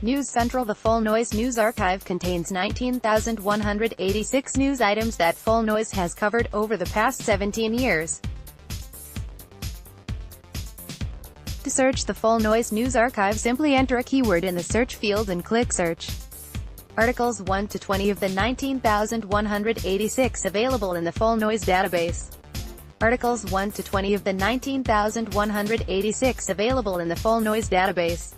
News Central The Fullnoise news archive contains 19,186 news items that Fullnoise has covered over the past 17 years. To search the Fullnoise news archive, simply enter a keyword in the search field and click search. Articles 1 to 20 of the 19,186 available in the Fullnoise database. Articles 1 to 20 of the 19,186 available in the Fullnoise database.